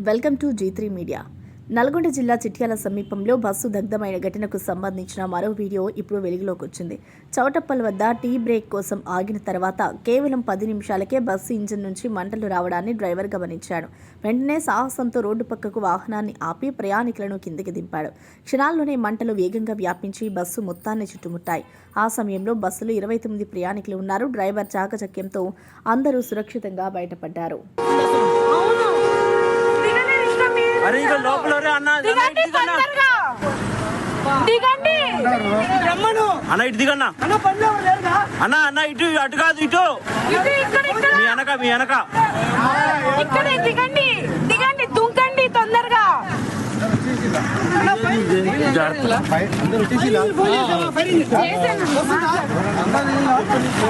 Welcome to G3 media. Nalgonda జిల్లా చిట్యాల సమీపంలో bus దగ్ధమైన ఘటనకు సంబంధించిన మరో వీడియో ఇప్పుడు వెలుగులోకి వచ్చింది. చౌటప్పల్ వద్ద టీ బ్రేక్ కోసం ఆగిన తర్వాత కేవలం 10 నిమిషాలకే బస్సు ఇంజిన్ నుంచి మంటలు రావడాన్ని డ్రైవర్ గమనించాడు. వెంటనే సాహసంతో రోడ్డు పక్కకు వాహనాన్ని ఆపి ప్రయాణికులను కిందికి దింపాడు. క్షణాల్లోనే మంటలు వేగంగా వ్యాపించి బస్సు మొత్తాన్ని చుట్టుముట్టాయి. ఆ సమయంలో బస్సులో 29 ప్రయాణికులు ఉన్నారు. డ్రైవర్ చాకచక్యంతో అందరూ సురక్షితంగా బయటపడ్డారు. అరే ఇక లోపల అన్న ఇటు దిగన్నా అన్న అన్న ఇటు అటు కాదు ఇటు మీ వెనక దిగండి దుంకండి తొందరగా.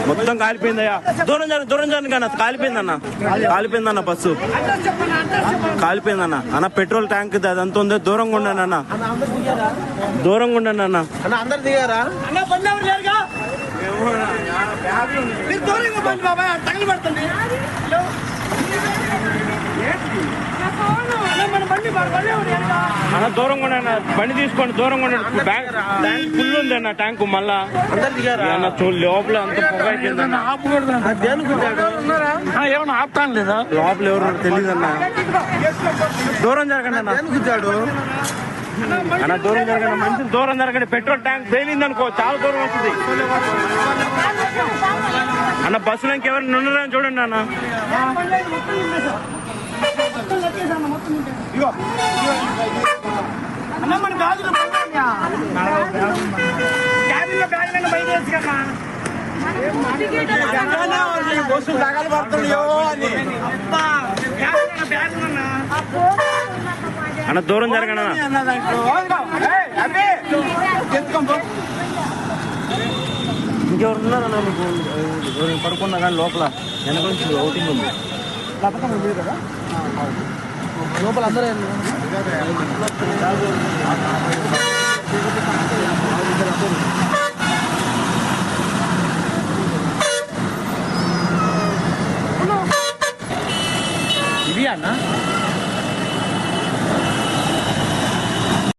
మొత్తం కాలిపోయిందయ్యా. దూరం జరగ కన్నా కాలిపోయిందన్న బస్సు కాలిపోయిందన్న. అన్న పెట్రోల్ ట్యాంక్ అదంతా ఉంది. దూరంగా ఉండండి అన్న. అందరు దిగారా? అన్న దూరంగా ఉండండి. బండి తీసుకోండి. దూరంగా ఉండండి. ట్యాంక్ ఫుల్ ఉంది అన్న. ట్యాంక్ మళ్ళా అన్న లోపల అంత పొగ ఏమన్నా ఆపుతాను లేదా? లోపల ఎవరు తెలియదు అన్న. దూరం జరగండి అన్న. అన్న దూరం జరగండి. మంచి దూరం జరగండి. పెట్రోల్ ట్యాంక్ పేలింది అనుకో చాలా దూరం వస్తుంది అన్న. బస్సులో ఇంకెవరు ఉన్నారని చూడండి అన్న. బస్సులు తగలు పడుతున్నాయో అని అన్న దూరం జరగండి అన్న. ఇంకెవరు ఉన్నారన్నా మీకు? పడుకున్నా కానీ లోపల వెనక నుంచి అవుటింగ్ ఉంది కదా లోపల అందరూ